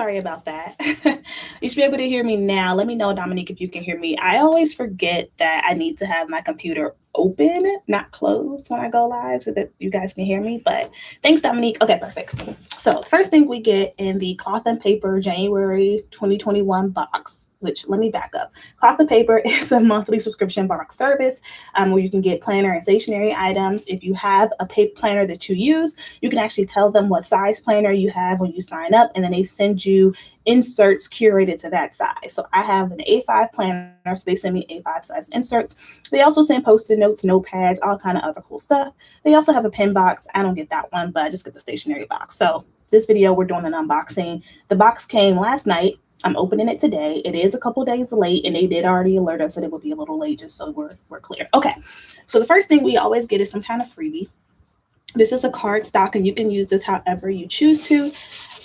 sorry about that. You should be able to hear me now. Let me know, Dominique, if you can hear me. I always forget that I need to have my computer open, not closed when I go live so that you guys can hear me. But thanks, Dominique. Okay, perfect. So first thing we get in the Cloth and Paper January 2021 box, which let me back up. Cloth and Paper is a monthly subscription box service where you can get planner and stationery items. If you have a paper planner that you use, you can actually tell them what size planner you have when you sign up, and then they send you inserts curated to that size. So I have an A5 planner, so they send me A5 size inserts. They also send Post-it notes, notepads, all kind of other cool stuff. They also have a pen box. I don't get that one, but I just get the stationery box. So this video, we're doing an unboxing. The box came last night. I'm opening it today. It is a couple days late, and they did already alert us that it would be a little late, just so we're clear. Okay, so the first thing we always get is some kind of freebie. This is a card stock, and you can use this however you choose to.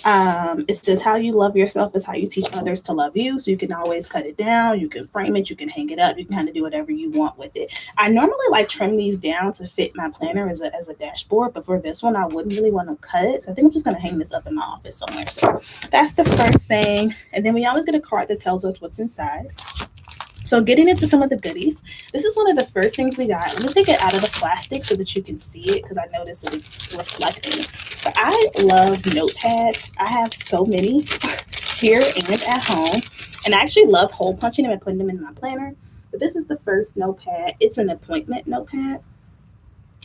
It says how you love yourself is how you teach others to love you. So you can always cut it down, you can frame it, you can hang it up, you can kind of do whatever you want with it. I normally like trim these down to fit my planner as a dashboard, but for this one, I wouldn't really want to cut it. So I think I'm just going to hang this up in my office somewhere. So that's the first thing. And then we always get a card that tells us what's inside. So getting into some of the goodies, this is one of the first things we got. Let me take it out of the plastic so that you can see it because I noticed that it's reflecting. But I love notepads. I have so many here and at home. And I actually love hole punching them and putting them in my planner. But this is the first notepad. It's an appointment notepad.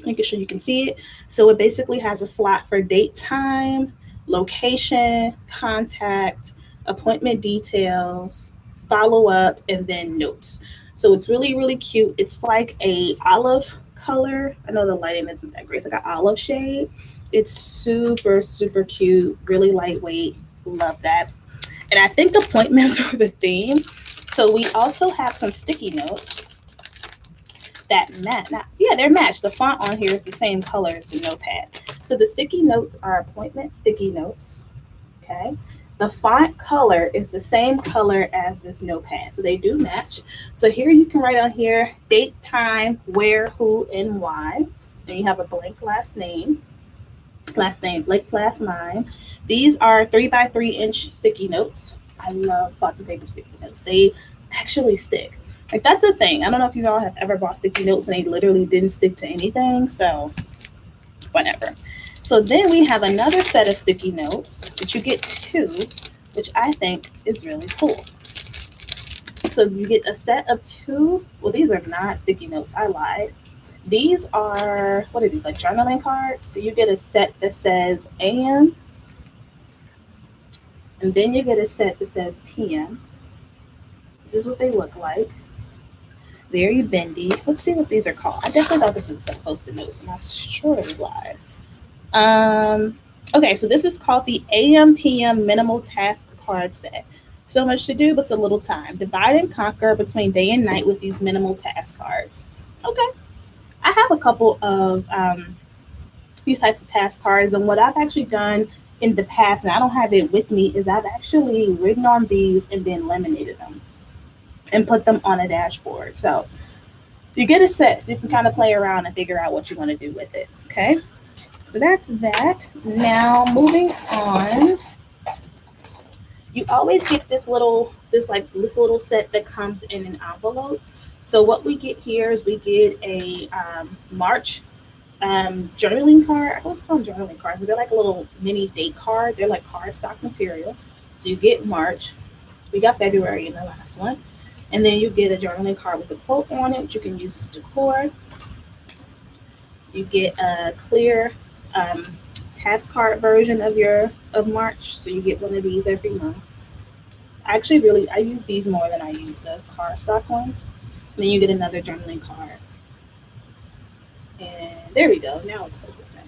Making sure you can see it. So it basically has a slot for date, time, location, contact, appointment details, follow up, and then notes. So it's really, really cute. It's like a olive color. I know the lighting isn't that great. It's like an olive shade. It's super, super cute, really lightweight. Love that. And I think appointments are the theme. So we also have some sticky notes that match. Yeah, they're matched. The font on here is the same color as the notepad. So the sticky notes are appointment sticky notes. Okay. The font color is the same color as this notepad, so they do match. So here you can write on here date, time, where, who, and why. And you have a blank last name, blank last line. These are 3x3-inch sticky notes. I love cloth and paper sticky notes. They actually stick. Like that's a thing. I don't know if you all have ever bought sticky notes and they literally didn't stick to anything. So whatever. So then we have another set of sticky notes that you get two, which I think is really cool. So you get a set of two. Well, these are not sticky notes. I lied. These are, what are these, like journaling cards? So you get a set that says AM, and then you get a set that says PM. This is what they look like. Very bendy. Let's see what these are called. I definitely thought this was a Post-it notes, and I surely lied. Okay, so this is called the AM PM Minimal Task Card Set. So much to do, but so little time. Divide and conquer between day and night with these minimal task cards. Okay, I have a couple of these types of task cards, and what I've actually done in the past, and I don't have it with me, is I've actually written on these and then laminated them and put them on a dashboard. So you get a set, so you can kind of play around and figure out what you want to do with it. Okay. So that's that. Now moving on, you always get this little set that comes in an envelope. So what we get here is we get a March journaling card. I always call them journaling cards, but they're like a little mini date card. They're like cardstock material. So you get March. We got February in the last one. And then you get a journaling card with a quote on it, which you can use as decor. You get a clear task card version of March, so you get one of these every month. I use these more than I use the cardstock ones. And then you get another journaling card, and there we go. Now it's focusing.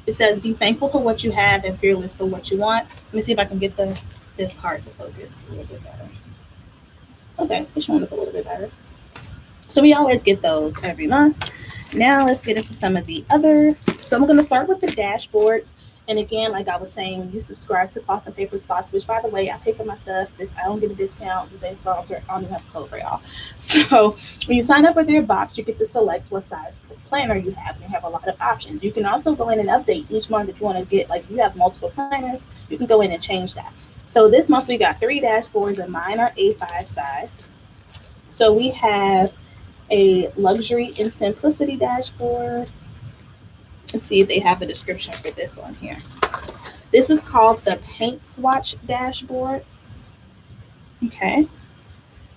It says, "Be thankful for what you have and fearless for what you want." Let me see if I can get this card to focus a little bit better. Okay, it's showing up a little bit better. So we always get those every month. Now let's get into some of the others. So I'm going to start with the dashboards. And again, like I was saying, when you subscribe to Cloth and Papers Box, which by the way, I pay for my stuff. I don't get a discount. This ain't sponsored. I don't even have a code for y'all. So when you sign up for their box, you get to select what size planner you have. And you have a lot of options. You can also go in and update each month if you want to get, like, if you have multiple planners, you can go in and change that. So this month we got 3 dashboards, and mine are A5 sized. So we have a luxury and simplicity dashboard. Let's see if they have a description for this one here. This is called the paint swatch dashboard. Okay.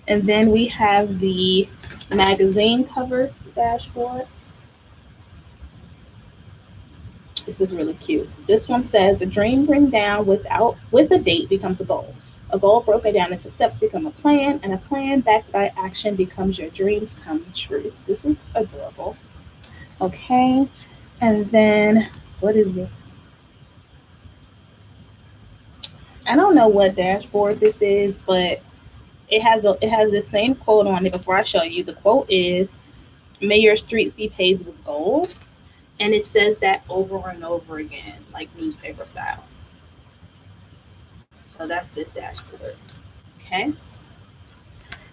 And then we have the magazine cover dashboard. This is really cute. This one says a dream written down with a date becomes a goal. A goal broken down into steps become a plan, and a plan backed by action becomes your dreams come true. This is adorable. Okay. And then what is this? I don't know what dashboard this is, but it has the same quote on it. Before I show you, the quote is, "May your streets be paved with gold," and it says that over and over again, like newspaper style. So that's this dashboard. Okay.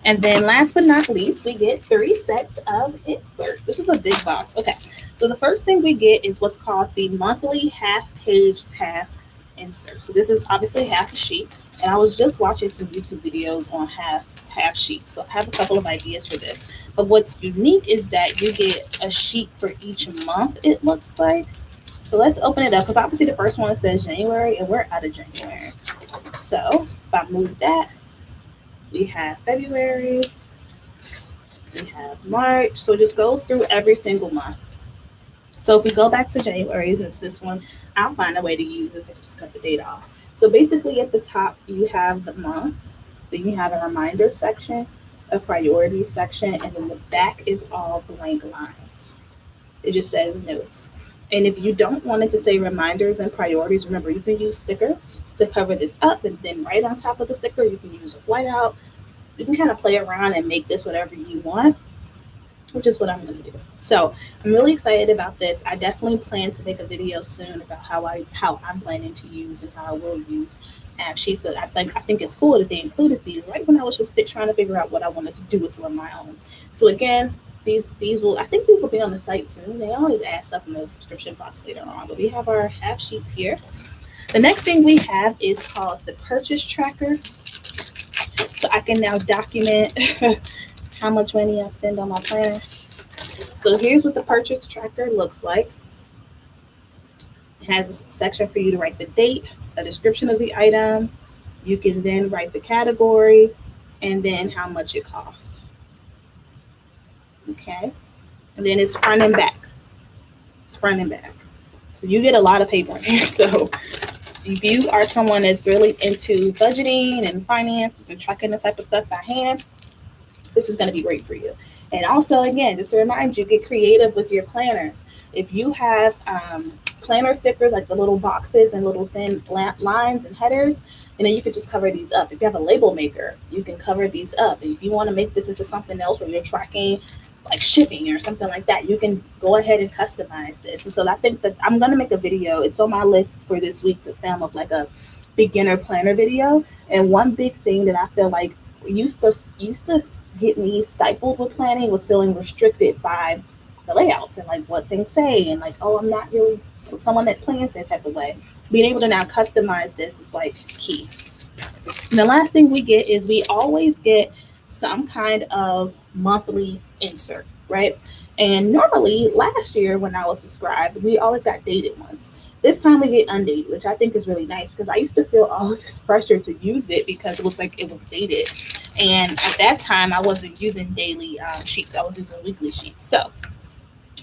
And then last but not least, we get 3 sets of inserts. This is a big box. Okay. So the first thing we get is what's called the monthly half-page task insert. So this is obviously half a sheet. And I was just watching some YouTube videos on half sheets. So I have a couple of ideas for this. But what's unique is that you get a sheet for each month, it looks like. So let's open it up, because obviously the first one says January, and we're out of January. So if I move that, we have February, we have March. So it just goes through every single month. So if we go back to January, since this one, I'll find a way to use this. I can just cut the date off. So basically at the top, you have the month, then you have a reminder section, a priorities section, and then the back is all blank lines. It just says notes. And if you don't want it to say reminders and priorities, remember, you can use stickers to cover this up, and then right on top of the sticker, you can use a whiteout. You can kind of play around and make this whatever you want, which is what I'm going to do. So I'm really excited about this. I definitely plan to make a video soon about how I'm planning to use and how I will use app sheets. But I think it's cool that they included these right when I was just trying to figure out what I wanted to do with some of my own. So again, these will, I think these will be on the site soon. They always add stuff in the subscription box later on, but we have our half sheets here. The next thing we have is called the purchase tracker. So I can now document how much money I spend on my planner. So here's what the purchase tracker looks like. It has a section for you to write the date, a description of the item. You can then write the category and then how much it costs. Okay. And then it's front and back. It's front and back. So you get a lot of paper in here. So if you are someone that's really into budgeting and finances and tracking this type of stuff by hand, this is going to be great for you. And also, again, just to remind you, get creative with your planners. If you have planner stickers, like the little boxes and little thin lines and headers, and then you could just cover these up. If you have a label maker, you can cover these up. And if you want to make this into something else where you're tracking like shipping or something like that, you can go ahead and customize this. And so I think that I'm going to make a video. It's on my list for this week to film of like a beginner planner video. And one big thing that I feel like used to get me stifled with planning was feeling restricted by the layouts and like what things say, and like, oh, I'm not really someone that plans that type of way. Being able to now customize this is like key. And the last thing we get is we always get some kind of monthly insert, right? And normally last year when I was subscribed, we always got dated ones. This time we get undated, which I think is really nice, because I used to feel all of this pressure to use it because it was like it was dated. And at that time, I wasn't using daily sheets. I was using weekly sheets. So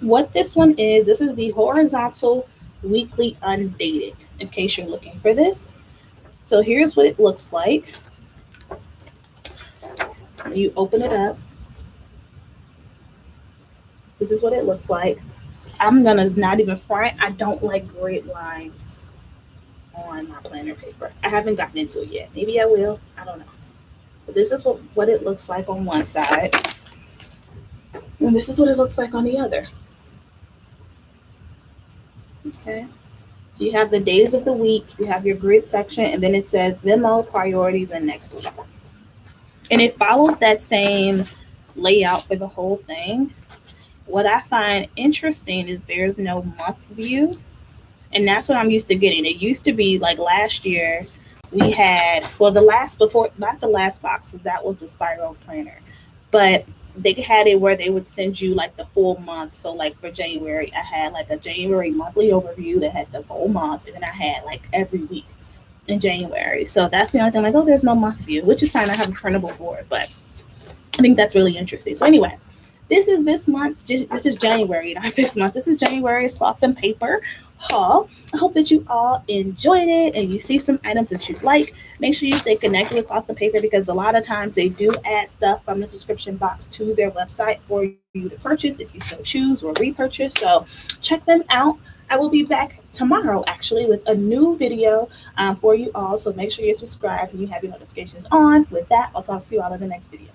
what this one is, this is the horizontal weekly undated, in case you're looking for this. So here's what it looks like. You open it up. This is what it looks like. I'm going to not even front. I don't like grid lines on my planner paper. I haven't gotten into it yet. Maybe I will. I don't know. But this is what it looks like on one side. And this is what it looks like on the other. Okay. So you have the days of the week, you have your grid section, and then it says memo, priorities, and next week. And it follows that same layout for the whole thing. What I find interesting is there's no month view, and that's what I'm used to getting. It used to be like last year we had, well, the last, before, not the last boxes, that was the spiral planner, but they had it where they would send you like the full month. So like for January, I had like a January monthly overview that had the whole month, and then I had like every week in January. So that's the only thing. Like, oh, there's no month view, which is fine. I have a printable for it, but I think that's really interesting. So anyway, this is this month's. This is January, not this month. This is January's cloth and paper haul. I hope that you all enjoyed it and you see some items that you like. Make sure you stay connected with Cloth and Paper, because a lot of times they do add stuff from the subscription box to their website for you to purchase if you so choose, or repurchase. So check them out. I will be back tomorrow actually with a new video for you all. So make sure you're subscribed and you have your notifications on. With that, I'll talk to you all in the next video.